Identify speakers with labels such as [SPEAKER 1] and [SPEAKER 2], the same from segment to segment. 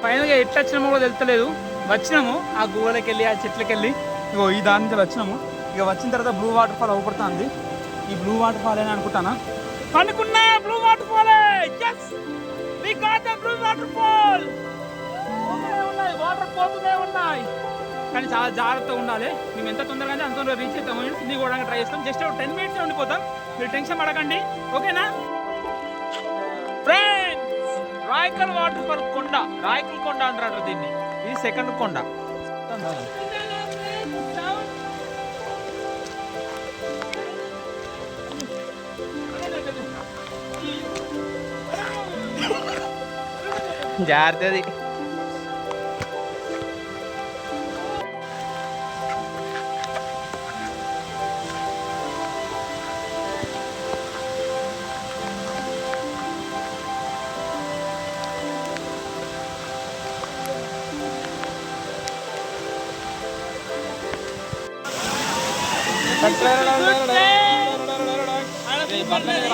[SPEAKER 1] ఫైనల్గా ఎట్లా వచ్చినామో కూడా తెలుస్తలేదు. వచ్చినాము ఆ గువ్వలకి వెళ్ళి ఆ చెట్లకి వెళ్ళి ఇగో ఈ దాని నుంచి వచ్చినాము. ఇక వచ్చిన తర్వాత బ్లూ వాటర్ ఫాల్ అవుపడుతుంది. ఈ బ్లూ వాటర్ ఫాల్ అని అనుకుంటానా అనుకున్నా blue water fall. Blue water fall ఉన్నాయి, వాటర్ పోతూనే ఉన్నాయి. కానీ చాలా జాగ్రత్తగా ఉండాలి. మేము ఎంత తొందరగా అంత తొందరగా రీచ్ అవుతాము. కిందికి కూడా ట్రై చేస్తాం. జస్ట్ 10 minutes ఉండిపోతాం. మీరు టెన్షన్ పడకండి, ఓకేనా ఫ్రెండ్స్? రాయకల్ వాటర్ ఫాల్ కొండ, రాయకల్ కొండ అంటారు దీన్ని. ఇది సెకండ్ కొండ. జాగ్రత్తది.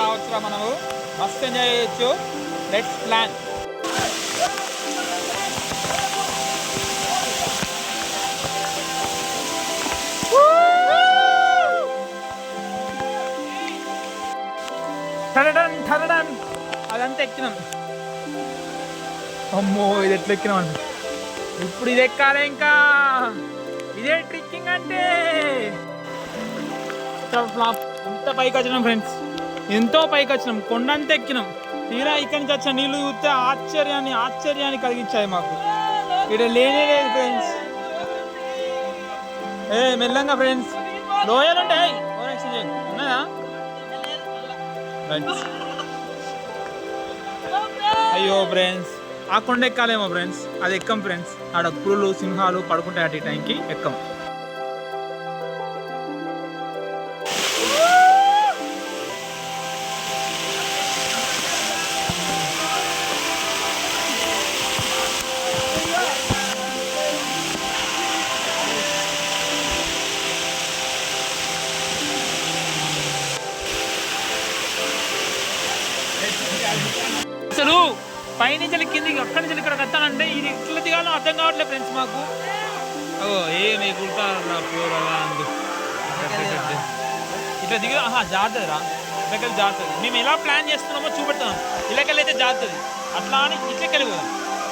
[SPEAKER 1] రావచ్చురా మనము, మస్తు ఎంజాయ్ చేయొచ్చు. Let's plan. అదంతా ఎక్కినాం. అమ్మో ఇది ఎట్లా ఎక్కినాం. ఇప్పుడు ఇది ఎక్కాలి. ఇంకా ఇదే ట్రిక్కింగ్ అంటే. ఎంత పైకి వచ్చినాం ఫ్రెండ్స్, ఎంతో పైకి వచ్చినాం. కొండంతా ఎక్కినాం. తీరా ఇక్కడి నుంచి వచ్చిన నీళ్ళు చూస్తే ఆశ్చర్యాన్ని కలిగించాయి మాకు. ఇక్కడ లేనే లేదు ఫ్రెండ్స్. మెల్లంగా ఫ్రెండ్స్, లోయలు ఉంటాయి. ఉన్నాయా ఫ్రెండ్స్? అయ్యో ఫ్రెండ్స్, ఆ కొండ ఎక్కాలేమో ఫ్రెండ్స్. అది ఎక్కం ఫ్రెండ్స్. ఆడ పులులు సింహాలు పడుకుంటాయి. అటు టైంకి ఎక్కం. అసలు పైనుంచి కిందికి అక్కడి నుంచి ఇక్కడ కట్టాలంటే ఇది ఎట్లా దిగాలో అర్థం కావట్లేదు ఫ్రెండ్స్ మాకు. ఏమి కుడతారా ఇట్లా దిగ జాగ్రత్తది రా. ఇట్లకెళ్ళి జాగ్రత్తది. మేము ఎలా ప్లాన్ చేస్తున్నామో చూపెడతాం. ఇళ్ళకెళ్ళి అయితే జాగ్రత్తది. అట్లా అని ఇట్లకెళ్ళి పోదాం.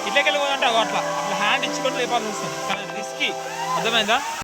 [SPEAKER 1] ఇట్లకెళ్ళి పోదంటే అట్లా హ్యాండ్ ఇచ్చుకొని లేపాల్సి వస్తుంది. కానీ రిస్కీ, అర్థమైందా?